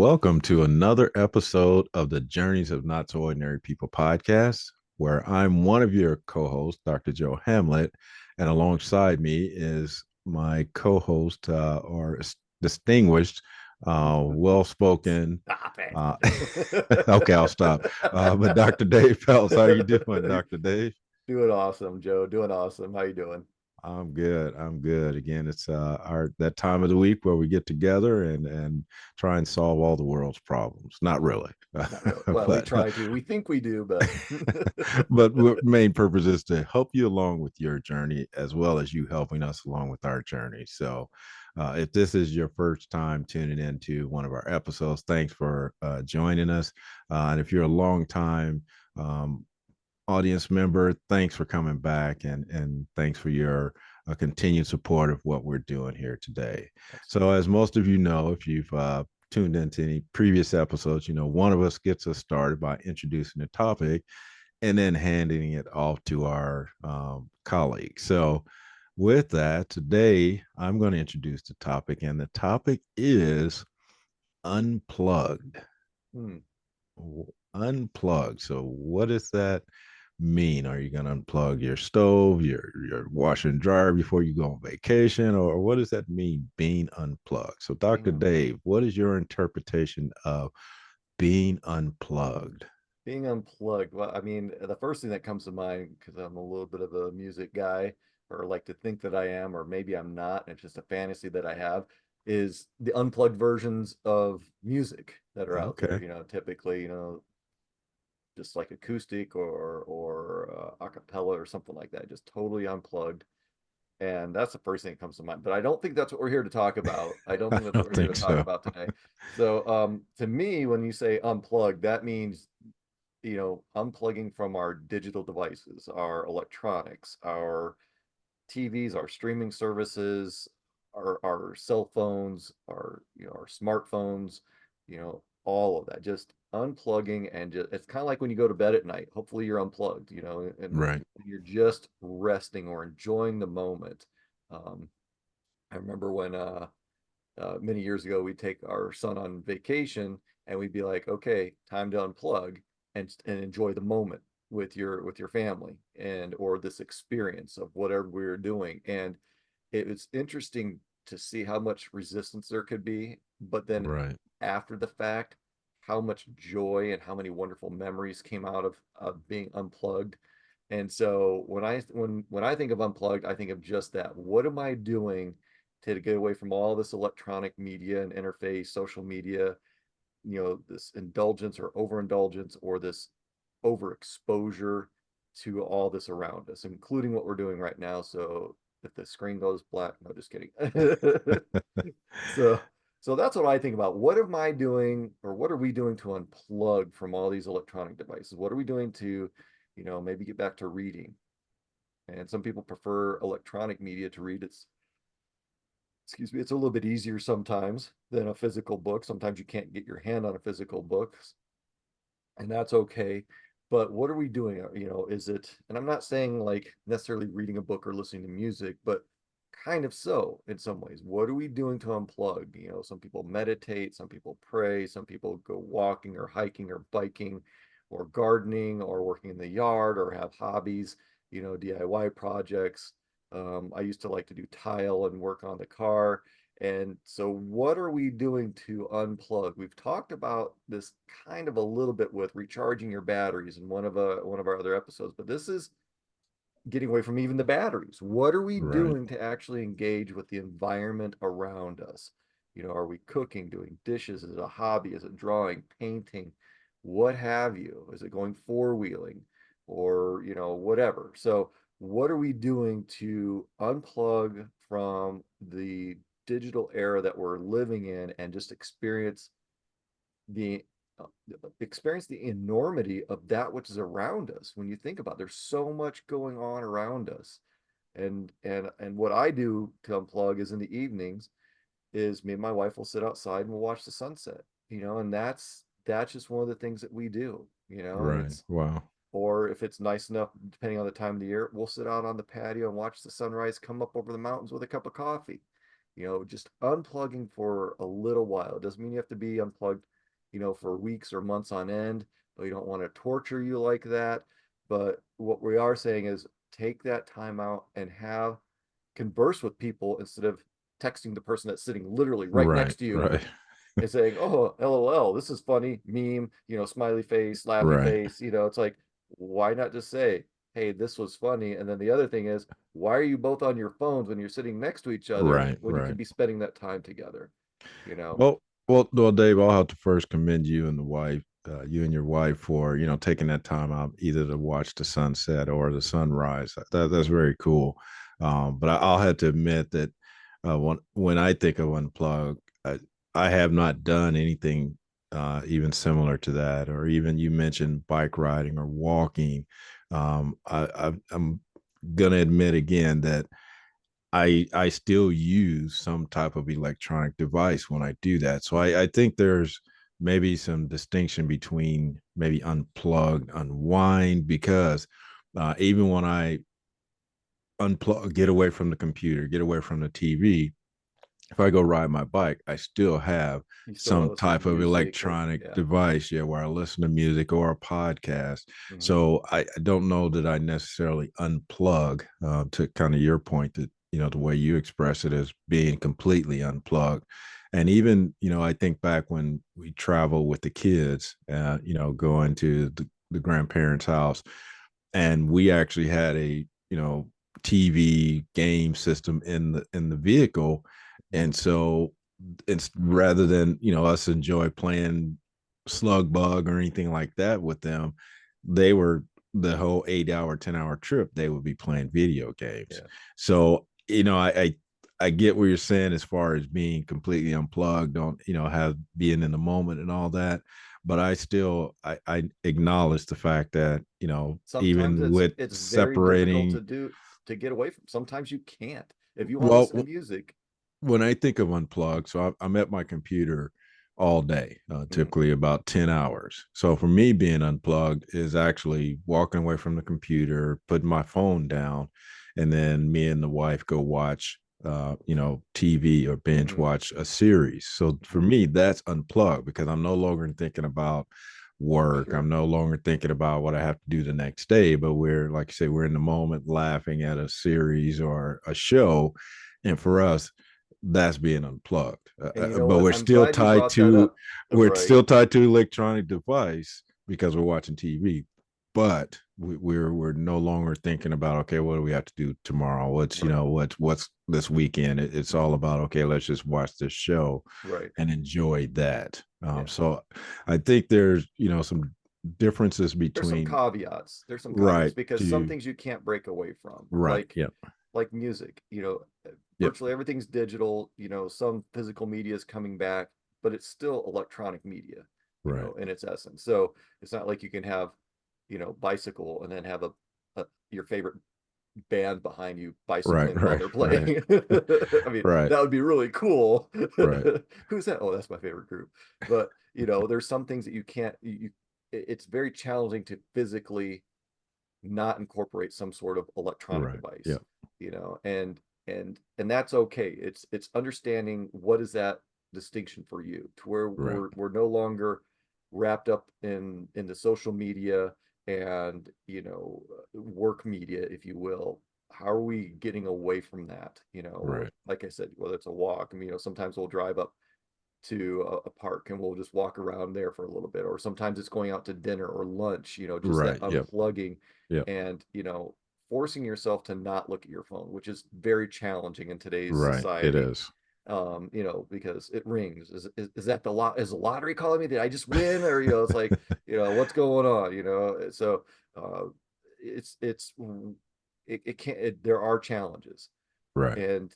Welcome to another episode of the Journeys of Not So Ordinary People podcast, where I'm one of your co hosts, Dr. Joe Hamlett, and alongside me is my co host, or distinguished, well spoken. Stop Uh, it. okay, I'll stop. But Dr. Dave Peltz, how are you doing, Dr. Dave? Doing awesome, Joe. Doing awesome. How you doing? I'm good. I'm good. Again, it's our that time of the week where we get together and try and solve all the world's problems. Not really, Not really. Well, we but try to. We think we do, but but the main purpose is to help you along with your journey as well as you helping us along with our journey. So, if this is your first time tuning into one of our episodes, thanks for joining us. And if you're a long time um, audience member, thanks for coming back and thanks for your continued support of what we're doing here today. So, absolutely. as most of you know, if you've tuned into any previous episodes, you know, one of us gets us started by introducing the topic and then handing it off to our colleagues. So, with that, today I'm going to introduce the topic, and the topic is unplugged. Hmm. Unplug. So, what does that mean? Are you going to unplug your stove, your washer and dryer before you go on vacation, or what does that mean, being unplugged? So, Being Dr. unplugged. Dave, what is your interpretation of being unplugged? Being unplugged. Well, I mean, the first thing that comes to mind, because I'm a little bit of a music guy, or like to think that I am, or maybe I'm not, and it's just a fantasy that I have, is the unplugged versions of music that are out there. Okay. Typically, just like acoustic or a cappella or something like that, just totally unplugged. And that's the first thing that comes to mind. But I don't think that's what we're here to talk about. I don't I think that's what don't we're here to think talk so. about today. So to me, when you say unplug, that means unplugging from our digital devices, our electronics, our TVs, our streaming services, our cell phones, our smartphones, all of that. Just unplugging, and just it's kind of like when you go to bed at night. Hopefully you're unplugged, and Right. you're just resting or enjoying the moment. Um, I remember when many years ago we'd take our son on vacation and we'd be like, okay, time to unplug and enjoy the moment with your family and or this experience of whatever we were doing. And it was interesting to see how much resistance there could be, but then Right. after the fact, how much joy and how many wonderful memories came out of being unplugged. And so when I think of unplugged, I think of just that. What am I doing to get away from all this electronic media and interface, social media, this indulgence or overindulgence or this overexposure to all this around us, including what we're doing right now. So if the screen goes black, no, just kidding. so so that's what I think about. What am I doing, or what are we doing to unplug from all these electronic devices? What are we doing to, maybe get back to reading? And some people prefer electronic media to read. It's a little bit easier sometimes than a physical book. Sometimes you can't get your hand on a physical book, and that's okay. But what are we doing? Is it, and I'm not saying like necessarily reading a book or listening to music, but kind of so in some ways. What are we doing to unplug? Some people meditate, some people pray, some people go walking or hiking or biking or gardening or working in the yard or have hobbies, DIY projects. I used to like to do tile and work on the car. And so, what are we doing to unplug? We've talked about this kind of a little bit with recharging your batteries in one of our other episodes, but this is getting away from even the batteries. What are we Right. doing to actually engage with the environment around us? Are we cooking, doing dishes? Is it a hobby? Is it drawing, painting, what have you? Is it going four wheeling or, whatever? So, what are we doing to unplug from the digital era that we're living in and just the uh, experience the enormity of that which is around us? When you think about it, there's so much going on around us. And what I do to unplug is in the evenings is me and my wife will sit outside and we'll watch the sunset, and that's just one of the things that we do, and Right. it's, Wow. or if it's nice enough, depending on the time of the year, we'll sit out on the patio and watch the sunrise come up over the mountains with a cup of coffee. just unplugging for a little while. It doesn't mean you have to be unplugged, for weeks or months on end. We don't want to torture you like that. But what we are saying is take that time out and converse with people instead of texting the person that's sitting literally right Right, next to you right, and saying, "Oh, LOL, this is funny," meme, smiley face, laughy right, face. It's like, why not just say, "Hey, this was funny"? And then the other thing is, why are you both on your phones when you're sitting next to each other right, when you could right. be spending that time together? You know? Well, Dave, I'll have to first commend you and the wife, you and your wife, for taking that time out either to watch the sunset or the sunrise. That's very cool. But I'll have to admit that when I think of unplug, I have not done anything even similar to that, or even you mentioned bike riding or walking. I'm gonna admit again that I still use some type of electronic device when I do that. So I think there's maybe some distinction between maybe unplug, unwind, because even when I unplug, get away from the computer, get away from the TV, if I go ride my bike, I still have You still want some to listen to type of music or electronic yeah. device, yeah, where I listen to music or a podcast. Hmm. So I don't know that I necessarily unplug, to kind of your point that, the way you express it as being completely unplugged. And even, I think back when we travel with the kids, going to the grandparents' house, and we actually had a TV game system in the vehicle, and so it's rather than us enjoy playing slug bug or anything like that with them, they were the whole 8 hour 10 hour trip they would be playing video games. Yeah. So I get what you're saying as far as being completely unplugged, don't have being in the moment and all that, but I acknowledge the fact that Sometimes even it's with it's very difficult separating. to get away from. Sometimes you can't. If you want to listen to Well, music. when I think of unplug, so I'm at my computer all day, Mhm. typically about 10 hours. So for me, being unplugged is actually walking away from the computer, putting my phone down, and then me and the wife go watch, TV or binge Mhm. watch a series. So for me, that's unplugged because I'm no longer thinking about work. I'm Sure. no longer thinking about what I have to do the next day, but we're, like you say, we're in the moment laughing at a series or a show. And for us, that's being unplugged. And you know But what? we're I'm still glad you tied brought that to up. Right. electronic device because we're watching TV. But we're no longer thinking about, okay, what do we have to do tomorrow? What's Right. what's this weekend? It's all about, okay, let's just watch this show Right. and enjoy that. Yeah. So I think there's some differences There's some between caveats. There's some caveats right because some to things you can't break away from, right. Yep. like music. Yep. Virtually everything's digital. Some physical media is coming back, but it's still electronic media, Right. in its essence. So it's not like you can have, bicycle and then have your favorite band behind you Right. bicycling while Right. they're Right. playing. I mean, Right. that would be really cool. Right. Who's that? Oh, that's my favorite group. But there's some things that you can't. It's very challenging to physically not incorporate some sort of electronic Right. device. Yep. And that's okay. It's understanding what is that distinction for you to where Right. we're no longer wrapped up in the social media and work media, if you will. How are we getting away from that? Right. Like I said, whether it's a walk. I mean, sometimes we'll drive up to a park and we'll just walk around there for a little bit, or sometimes it's going out to dinner or lunch, just that Right. Yep. unplugging Yep. and forcing yourself to not look at your phone, which is very challenging in today's Right. It society. is. Because it rings. Is that is the lottery calling me? Did I just win? Or it's like, what's going on? So uh it can't there are challenges. Right. And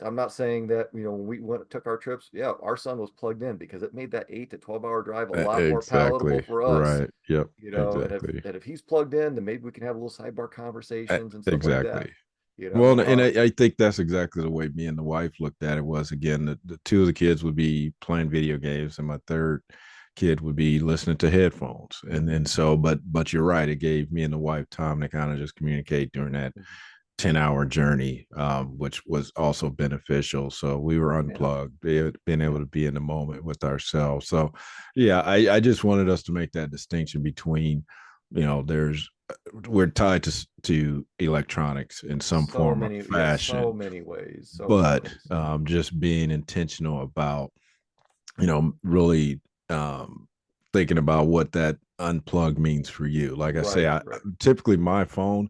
I'm not saying that when we took our trips, yeah, our son was plugged in because it made that 8 to 12 hour drive a lot more palatable Exactly. for us. Right. Yep. And if Exactly. he's plugged in, then maybe we can have a little sidebar conversations and stuff like that. Exactly. you Well, know and um I think that's exactly the way me and the wife looked at it. Was again, the two of the kids would be playing video games, and my third kid would be listening to headphones. And mhm, so, but you're right. It gave me and the wife time to kind of just communicate during that mhm. 10-hour journey, which was also beneficial. So we were Yeah. unplugged, being Yeah. able to be in the moment with ourselves. So, yeah, I just wanted us to make that distinction between, there's we're tied to electronics in some So form or many, yeah, so fashion, many ways, so many but ways. just being intentional about, really thinking about what that unplug means for you. Like I say, Right, I right. typically my phone,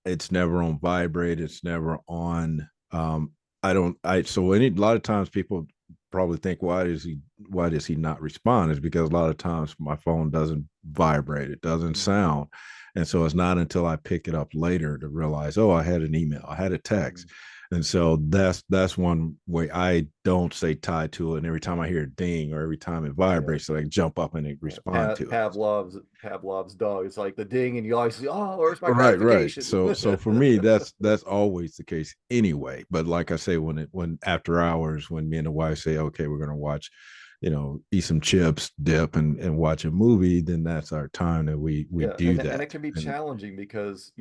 it's never on vibrate, it's never on. I don't I so any a lot of times people probably think, why does he not respond, is because a lot of times my phone doesn't vibrate, it doesn't Hmm. sound. And so it's not until I pick it up later to realize, oh, I had an email, I had a Hmm. text. And so that's one way I don't stay tied to it. And every time I hear a ding or every time it Yeah. vibrates, so I can jump up and Yeah, respond to it. Pavlov's dog. It's like the ding, and you always see, oh, where's my Right. gratification? So for me, that's always the case anyway. But like I say, when after hours, when me and the wife say, okay, we're gonna watch, eat some chips, dip, and watch a movie, then that's our time that we Yeah, do and it that. can be And challenging because,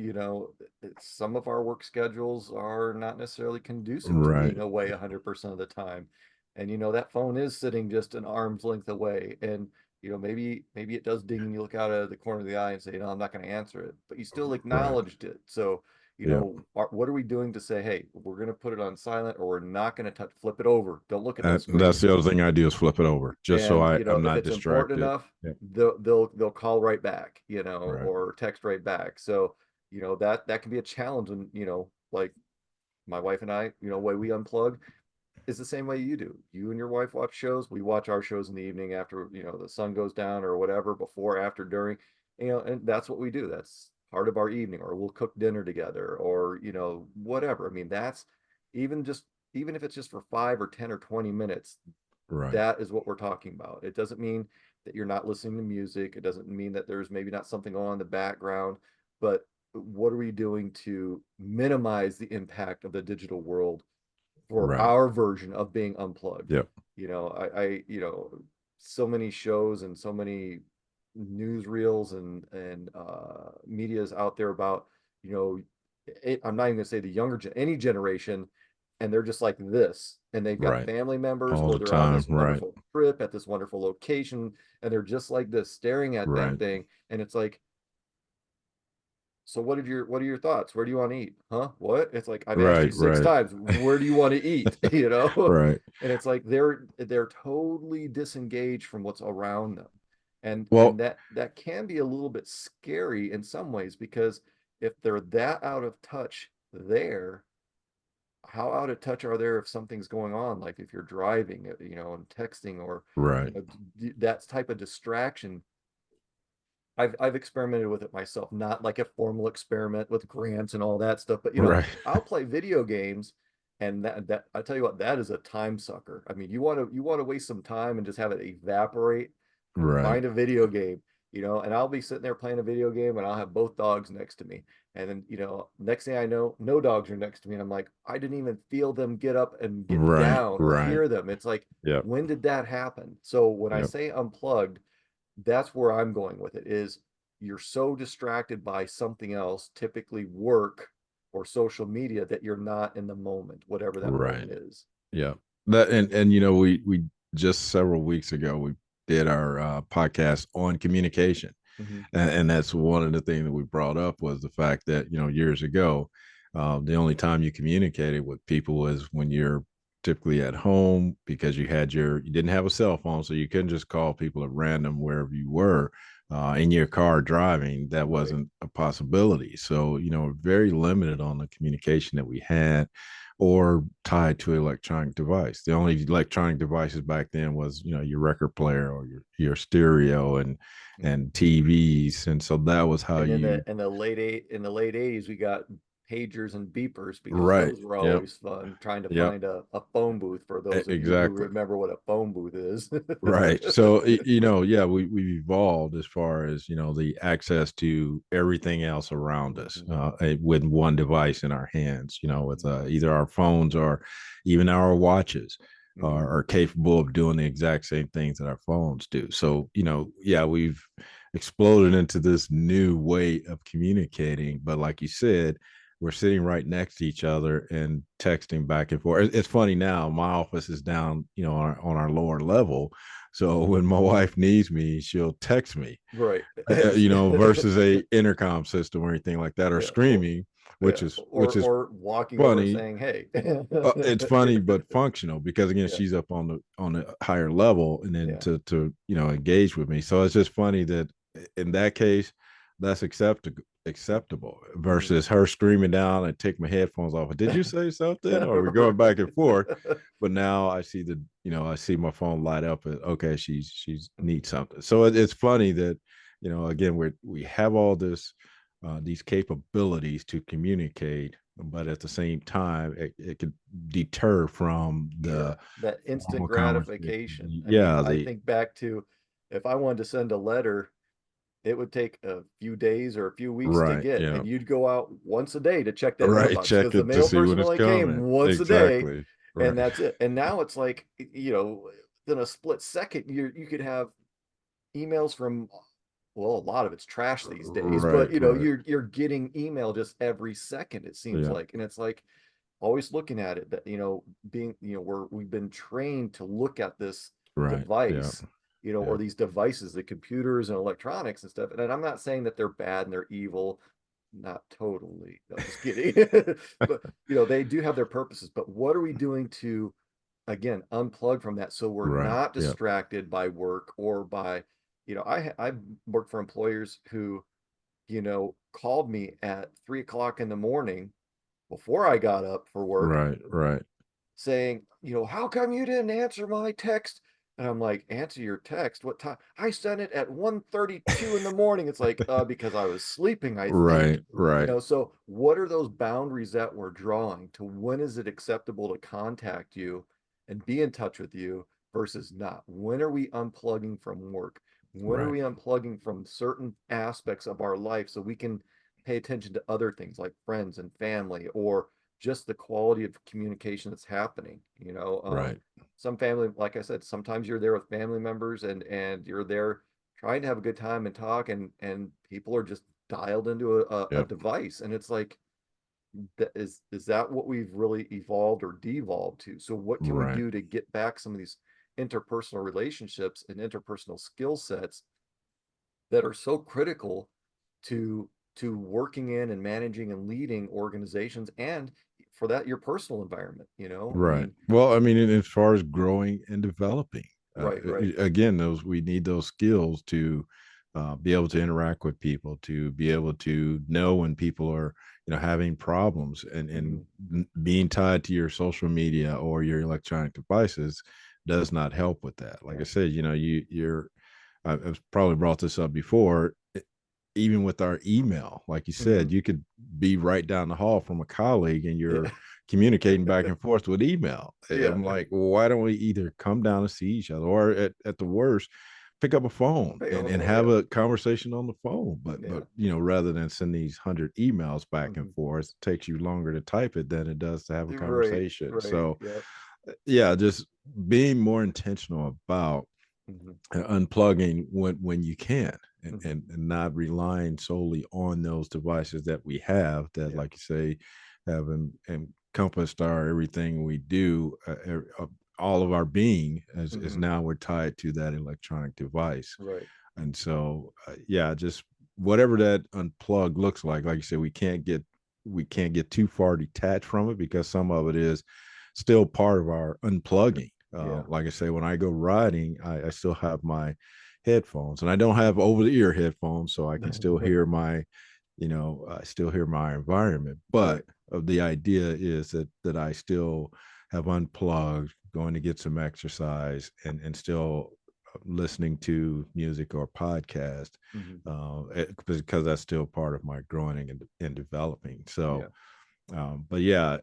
some of our work schedules are not necessarily conducive to right, being away 100% of the time. And that phone is sitting just an arm's length away. And maybe it does ding and you look out of the corner of the eye and say, no, I'm not going to answer it, but you still right, acknowledged it. So, yeah. what are we doing to say, hey, we're going to put it on silent, or we're not going to touch, flip it over. Don't look at that That's screen. the other thing I do is flip it over, just so And I'm if not it's important distracted. enough, Yeah, they'll call right back, right, or text right back. So that can be a challenge. And like my wife and I, way we unplug is the same way you do. You and your wife watch shows, we watch our shows in the evening after the sun goes down or whatever, before, after, during, and that's what we do. That's part of our evening. Or we'll cook dinner together, or whatever. I mean, that's even just even if it's just for 5 or 10 or 20 minutes, right, that is what we're talking about. It doesn't mean that you're not listening to music. It doesn't mean that there's maybe not something on in the background, but what are we doing to minimize the impact of the digital world for right. our version of being unplugged? Yep, So many shows and so many newsreels and medias out there about, you know, I'm not even gonna say the younger any generation, and they're just like this, and they've got right. family members, All or the they're on time. this Right, wonderful trip at this wonderful location, and they're just like this, staring at that right, thing, and it's like, so what are your thoughts? Where do you want to eat? Huh? What? It's like, I've asked you right, six right, times, where do you want to eat? right. And it's like they're totally disengaged from what's around them. And Well, that can be a little bit scary in some ways, because if they're that out of touch there, how out of touch are they if something's going on, like if you're driving, and texting, or right, that type of distraction. I've experimented with it myself, not like a formal experiment with grants and all that stuff, but right, I'll play video games, and that I tell you what, that is a time sucker. I mean, you want to waste some time and just have it evaporate. right, Find a video game, and I'll be sitting there playing a video game, and I'll have both dogs next to me. And then, next thing I know, no dogs are next to me. And I'm like, I didn't even feel them get up and get right, down or right. hear them. It's like, Yep, when did that happen? So when I yep, say unplugged, that's where I'm going with it, is you're so distracted by something else, typically work or social media, that you're not in the moment, whatever that right. moment is. Yeah. That and we just several weeks ago we did our podcast on communication. Mhm. And that's one of the things that we brought up was the fact that, years ago, the only time you communicated with people was when you're typically at home, because you didn't have a cell phone, so you couldn't just call people at random wherever you were, in your car driving. That Right. wasn't a possibility. So, very limited on the communication that we had, or tied to an electronic device. The only electronic devices back then was, your record player or your stereo Mhm. and TVs. And so that was how And in you. the late 80s, we got pagers and beepers, because Right. those were Yep. always fun, trying to Yep. find a phone booth, for those of you who Exactly. remember what a phone booth is. Right. So, yeah, we've evolved as far as, the access to everything else around us, Mhm. with one device in our hands, with either our phones or even our watches Mhm. are capable of doing the exact same things that our phones do. So, yeah, we've exploded into this new way of communicating. But like you said, we're sitting right next to each other and texting back and forth. It's funny now. My office is down, on our lower level. So when my wife needs me, she'll text me, Right. versus a intercom system or anything like that, or Yeah. Or, screaming, yeah. which is Or walking over funny. saying, hey. It's funny but functional, because again, Yeah. she's up on the higher level, and then Yeah. to engage with me. So it's just funny that in that case, that's acceptable Mhm. versus her screaming down and take my headphones off. Did you say something? Or we're going back and forth. But now I see I see my phone light up, and okay, she's needs something. So it's funny that, again, we have all these capabilities to communicate, but at the same time, it could deter from the Sure. That instant normal conversation. gratification. I mean, Yeah, I the think back to if I wanted to send a letter, it would take a few days or a few weeks to right, get, yeah, and you'd go out once a day to check that right. mailbox Check because the it to mail see when person it's only came coming. once a day, Exactly. and Right. that's it. And now it's like, in a split second, you could have emails from, well, a lot of it's trash these days, Right. but Right. you're getting email just every second, it seems Yeah. like. And it's like always looking at it that, being, we've been trained to look at this Right. Yeah. device, or Yeah. these devices, the computers and electronics and stuff. And I'm not saying that they're bad and they're evil, not totally, no, just kidding. But they do have their purposes. But what are we doing to, again, unplug from that so we're Right. not Yeah. distracted by work or by, I work for employers who, called me at 3 o'clock in the morning before I got up for work Right. Right. saying, how come you didn't answer my text? And I'm like, answer your text? What time? I sent it at 1:32 in the morning. It's like, because I was sleeping, I think. Right. Right. So what are those boundaries that we're drawing to when is it acceptable to contact you and be in touch with you versus not? When are we unplugging from work? When are Right. we unplugging from certain aspects of our life so we can pay attention to other things like friends and family, or just the quality of communication that's happening. Right. Some family, like I said, sometimes you're there with family members and you're there trying to have a good time and talk, and people are just dialed into a Yep. device, and it's like, is that what we've really evolved or devolved to? So what can we Right. do to get back some of these interpersonal relationships and interpersonal skill sets that are so critical to working in and managing and leading organizations, and for that, your personal environment, I Right. mean. Well, I mean, as far as growing and developing, Right, right. again, those we need those skills to be able to interact with people, to be able to know when people are, having problems, and Mhm. being tied to your social media or your electronic devices does not help with that. Like Yeah. I said, I've probably brought this up before. Even with our email, like you said, Mhm. you could be right down the hall from a colleague and you're Yeah. communicating back and forth with email. Yeah. I'm like, well, why don't we either come down and see each other, or at the worst, pick up a phone Pick up the and phone. have Yeah. a conversation on the phone? But Yeah. rather than send these 100 emails back and Mhm. forth, it takes you longer to type it than it does to have a Right, conversation. right. So Yeah. yeah, just being more intentional about Mhm. unplugging when you can, and, Mhm. and not relying solely on those devices that we have that, Yeah. like you say, have encompassed our everything we do. All of our being is Mhm. now we're tied to that electronic device. Right. And so yeah, just whatever that unplug looks like you said, we can't get too far detached from it, because some of it is still part of our unplugging. Yeah. Like I say, when I go riding, I still have my headphones, and I don't have over the ear headphones, so I can still hear I still hear my environment. But Right. the idea is that I still have unplugged, going to get some exercise, and still listening to music or podcast, Mhm. because that's still part of my growing and developing. So, Yeah. but yeah,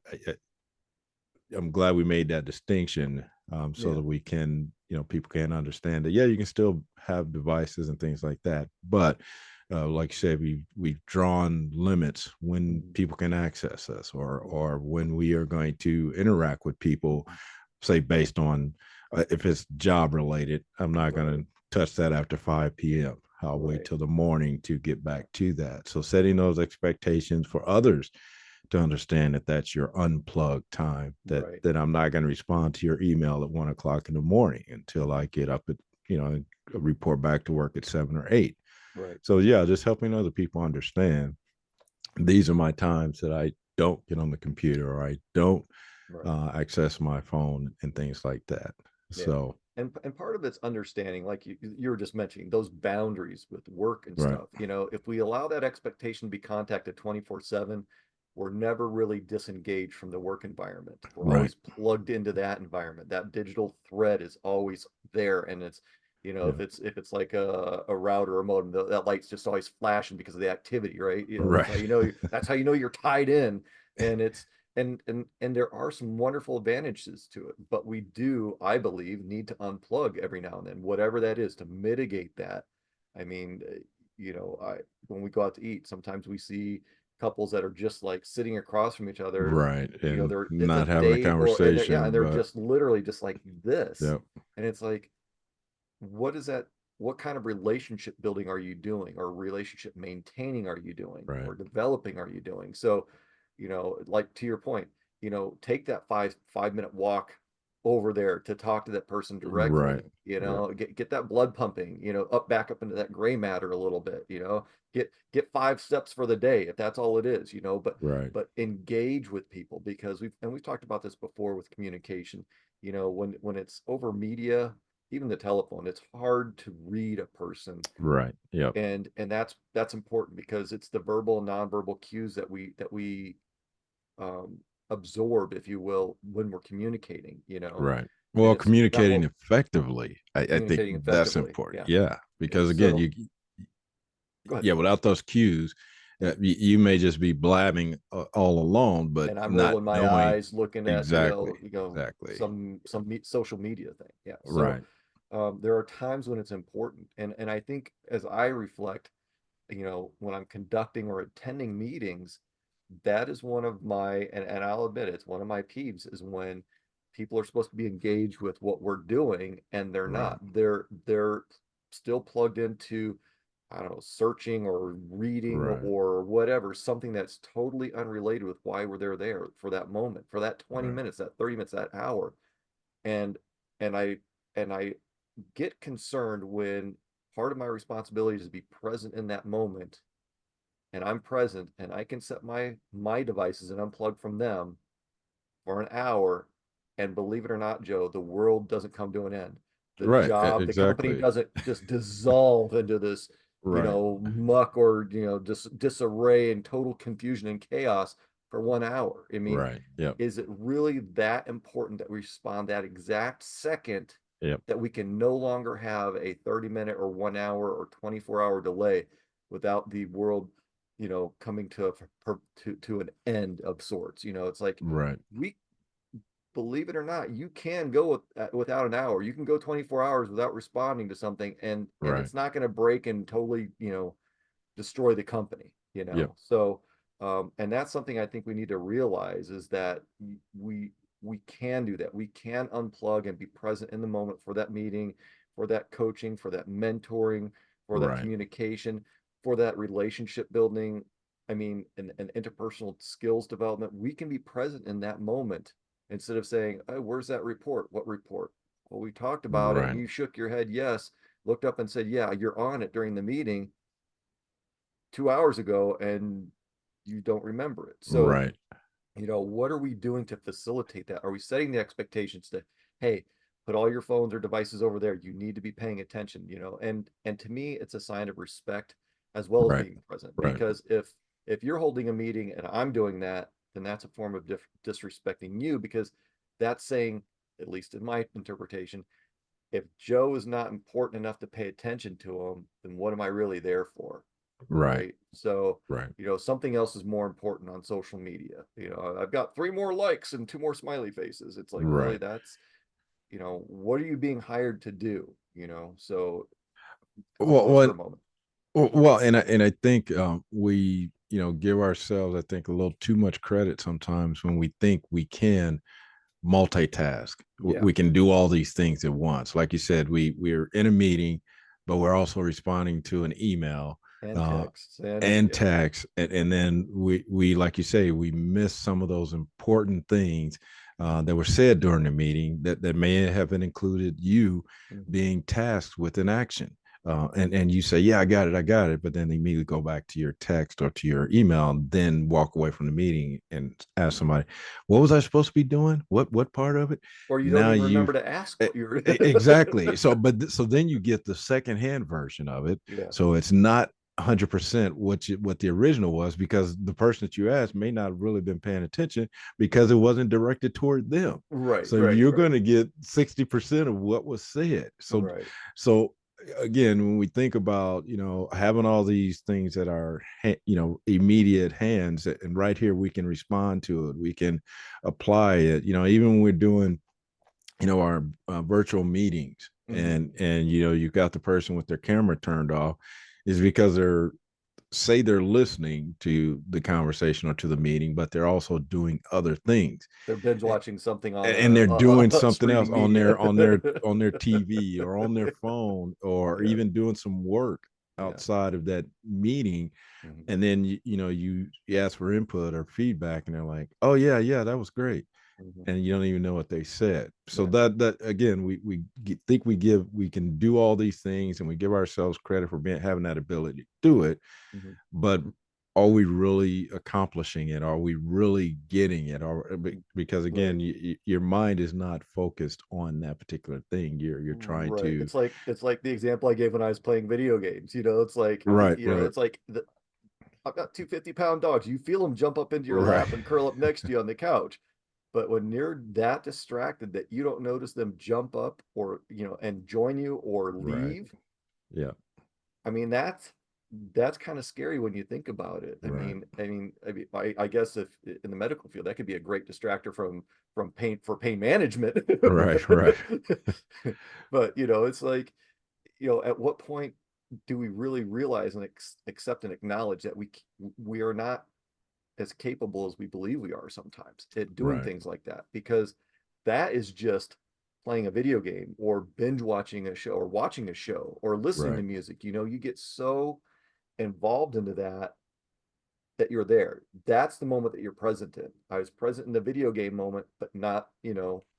I'm glad we made that distinction, so Yeah. that we can, people can understand that. Yeah, you can still have devices and things like that, but like you said, we've drawn limits when Mhm. people can access us, or Yeah. when we are going to interact with people, Mhm. say based on if it's job related. I'm not going Right. to touch that after 5 p.m. I'll wait Right. till the morning to get Yeah. back to that. So setting those expectations for others to understand that that's your unplugged time, Right. that I'm not going to respond to your email at 1 o'clock in the morning until I get up at, report back to work at 7 or 8. Right. So yeah, just helping other people understand these are my times that I don't get on the computer, or I don't Right. access my phone and things like that. Yeah. So And part of it's understanding, like you were just mentioning, those boundaries with work and right, stuff. If we allow that expectation to be contacted 24/7, we're never really disengaged from the work environment. We're right, always plugged into that environment. That digital thread is always there. And it's, yeah, if it's like a router or a modem, that light's just always flashing because of the activity, right? right, That's how you know you're tied in. And it's and there are some wonderful advantages to it, but we do, I believe, need to unplug every now and then, whatever that is, to mitigate that. I mean, I when we go out to eat, sometimes we see couples that are just like sitting across from each other. right, and It's a not having a date, or and they're, yeah, and conversation, they're but just literally just like this, yep, and it's like, what is that? What kind of relationship building are you doing, or relationship maintaining are you doing, right, or developing are you doing? So, like to your point, take that five minute walk over there to talk to that person right, directly, yep, get that blood pumping, back up into that gray matter a little bit, get 5 steps for the day if that's all it is, right, but engage with people, because we've talked about this before with communication, when it's over media, even the telephone, it's hard to read a person, right, yep, and that's important, because it's the verbal and nonverbal cues that we um, absorb, if you will, when we're communicating, right. and Well, it's not communicating what effectively, I think communicating that's effectively. important. Yeah. Yeah, Yeah. because again, So go ahead. yeah, without those cues, you may just be blabbing all alone, but And I'm not rolling my knowing eyes looking at, exactly, exactly, some social media thing. Yeah. So right, there are times when it's important. And I think as I reflect, when I'm conducting or attending meetings, that is one of my, and I'll admit it's one of my peeves, is when people are supposed to be engaged with what we're doing and they're right, not. They're still plugged into, I don't know, searching or reading right, or whatever, something that's totally unrelated with why we're there for that moment, for that 20 right, minutes, that 30 minutes, that hour. And and I and I get concerned when part of my responsibility is to be present in that moment, and I'm present and I can set my devices and unplug from them for an hour, and believe it or not, Joe, the world doesn't come to an end. right, The company exactly, doesn't just dissolve into this, right, muck, or disarray and total confusion and chaos for 1 hour. I mean, right, yep, is it really that important that we respond that exact second, yep, that we can no longer have a 30-minute or 1 hour or 24-hour delay without the world, coming to an end of sorts? It's like, right, we believe it or not, you can go without an hour. You can go 24 hours without responding to something, and right, it's not going to break and totally, destroy the company, yep, So, and that's something I think we need to realize, is that we can do that. We can unplug and be present in the moment for that meeting, for that coaching, for that mentoring, for that right, communication, for that relationship building. I mean, and interpersonal skills development. We can be present in that moment, instead of saying, "Oh, where's that report? What report?" Well, we talked about it. right, You shook your head yes, looked up and said, "Yeah, you're on it during the meeting 2 hours ago," and you don't remember it. So, right, what are we doing to facilitate that? Are we setting the expectations to, hey, put all your phones or devices over there? You need to be paying attention, and to me, it's a sign of respect as well as right, being present. right, Because if you're holding a meeting and I'm doing that, then that's a form of disrespecting you, because that's saying, at least in my interpretation, if Joe is not important enough to pay attention to him, then what am I really there for? right, Right. So, right, something else is more important on social media. I've got 3 more likes and 2 more smiley faces. It's like, really, right. that's, what are you being hired to do? So Well, unplug for well, a moment. and I think we give ourselves, I think, a little too much credit sometimes when we think we can multitask. Yeah. We can do all these things at once. Like you said, we're in a meeting, but we're also responding to an email. And uh, texts and and yeah. text, and then we like you say, we miss some of those important things that were said during the meeting that may have included you Mhm. being tasked with an action. And you say, yeah, I got it, but then immediately go back to your text or to your email, and then walk away from the meeting and ask somebody, what was I supposed to be doing? What part of it? Or you don't Now even remember you've to ask what you're exactly. So, so then you get the secondhand version of it. yeah. So it's not 100% what the original was, because the person that you asked may not have really been paying attention because it wasn't directed toward them. Right, So right, you're right, going to get 60% of what was said. right. So again, when we think about, having all these things that are, immediate hands, and right here we can respond to it, we can apply it, even when we're doing, our virtual meetings, Hmm. and you've got the person with their camera turned off, is because they're listening to the conversation or to the meeting, but they're also doing other things, They're binge watching something on and they're doing something else streaming on media. their TV or on their phone, or Yeah, even doing some work yeah. outside of that meeting. Hmm. And then you ask for input or feedback, and they're like, oh yeah, that was great, Hmm. and you don't even know what they said. So Yeah. that again, think we can do all these things, and we give ourselves credit for having that ability to do it, Hmm. but are we really accomplishing it? Are we really getting it? Or because Right. again, your mind is not focused on that particular thing. You're trying Right. to. It's like the example I gave when I was playing video games. It's like Right, right, it's like I've got 250-pound dogs. You feel them jump up into your right, lap and curl up next to you on the couch. But when you're that distracted that you don't notice them jump up or and join you or right. leave, Yeah, I mean that's kind of scary when you think about it. I right, mean, I guess if in the medical field that could be a great distractor from pain for pain management. right, right, But it's like, at what point do we really realize and accept and acknowledge that we are not as capable as we believe we are sometimes at doing right, things like that? Because that is just playing a video game or binge watching a show or watching a show or listening to right, music. You get so involved into that you're there. That's the moment that you're present in. I was present in the video game moment, but not,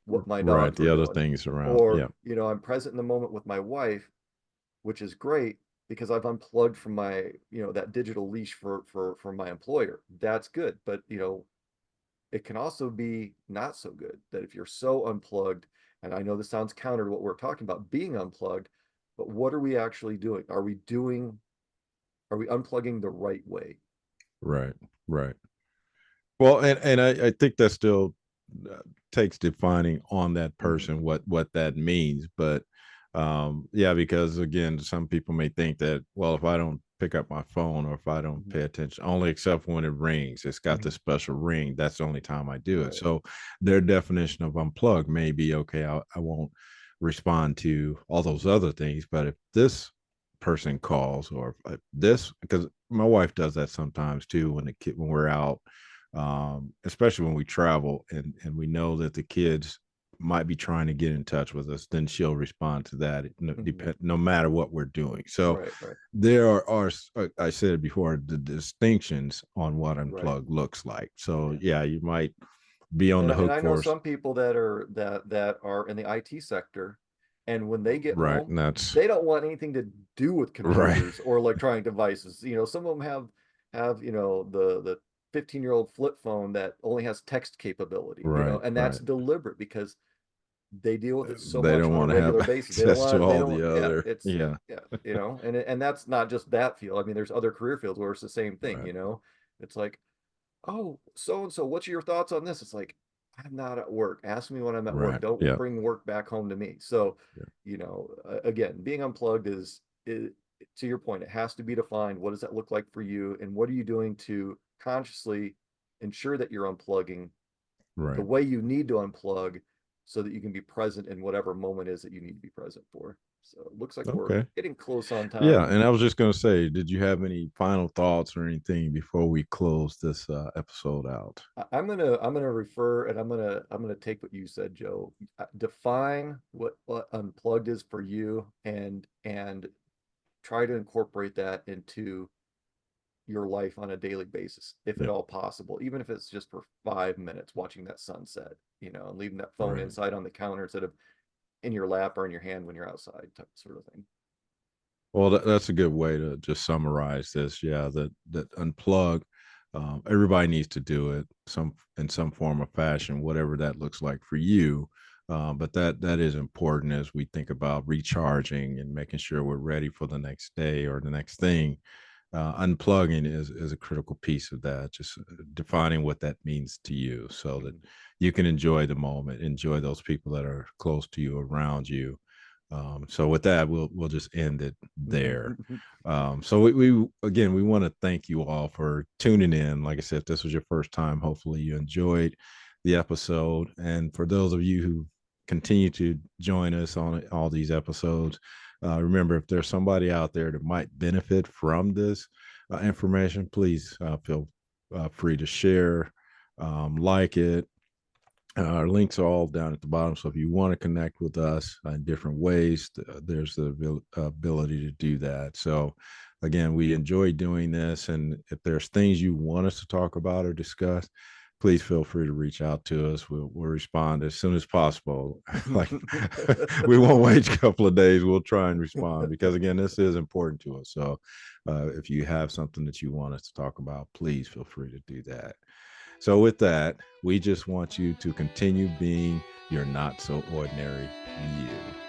what my right. dogs The were other doing. things around. Or, Yeah, I'm present in the moment with my wife, which is great because I've unplugged from my, that digital leash for my employer. That's good. But, it can also be not so good that if you're so unplugged, and I know this sounds counter to what we're talking about being unplugged, but what are we actually doing? Are we unplugging the right way? right, right. Well, and I think that still uh, takes defining on that Mhm. person what that means. But yeah, because again, some people may think that, well, if I don't pick up my phone, or if I don't Mhm. pay attention, only except when it rings, it's got this Mhm. special ring. That's the only time I do it. Right. So their definition of unplug may be, okay, I won't respond to all those other things, but if this person calls, or if this, because my wife does that sometimes too, when we're out, especially when we travel, and we know that the kids might be trying to get in touch with us, then she'll respond to that, Mhm. no matter what we're doing. So Right, right, there are, I said it before, the distinctions on what right. unplug looks like. So Yeah. yeah, you might be on And the and hook I know for. some people that are in the IT sector, and when they get Right, home, and that's they don't want anything to do with right, computers or electronic devices. Some of them have the 15-year-old flip phone that only has text capability, right, and that's right. deliberate because they deal with it so They much don't on a want to have regular basis. They don't access to want, they all don't, the yeah, other. it's, Yeah, yeah, and that's not just that field. I mean, there's other career fields where it's the same thing, right, it's like, oh, so and so, what's your thoughts on this? It's like, I'm not at work. Ask me when I'm at work. right. Don't Yeah, bring work back home to me. So, yeah, again, being unplugged is, to your point, it has to be defined. What does that look like for you? And what are you doing to consciously ensure that you're unplugging the right. way you need to unplug so that you can be present in whatever moment is that you need to be present for? So it looks like we're Okay. getting close on Yeah, time. and I was just going to say, did you have any final thoughts or anything before we close this episode out? I'm gonna refer, and I'm gonna take what you said, Joe. Define what unplugged is for you, and try to incorporate that into your life on a daily basis, if at Yeah. all possible, even if it's just for 5 minutes watching that sunset, and leaving that phone Right. inside on the counter instead of in your lap or in your hand when you're outside, sort of thing. Well, that's a good way to just summarize this. Yeah, that unplug. Everybody needs to do it some in some form or fashion, whatever that looks like for you. But that is important as we think about recharging and making sure we're ready for the next day or the next thing. Unplugging is a critical piece of that. Just defining what that means to you, so that you can enjoy the moment, enjoy those people that are close to you, around you. So with that, we'll just end it there. So we again, we want to thank you all for tuning in. Like I said, if this was your first time, hopefully you enjoyed the episode. And for those of you who continue to join us on all these episodes, remember, if there's somebody out there that might benefit from this information, please feel free to share, like it. Our links are all down at the bottom. So if you want to connect with us in different ways, there's the ability to do that. So again, we enjoy doing this. And if there's things you want us to talk about or discuss, please feel free to reach out to us. We'll respond as soon as possible. Like, we won't wait a couple of days. We'll try and respond, because again, this is important to us. So if you have something that you want us to talk about, please feel free to do that. So, with that, we just want you to continue being your not so ordinary you.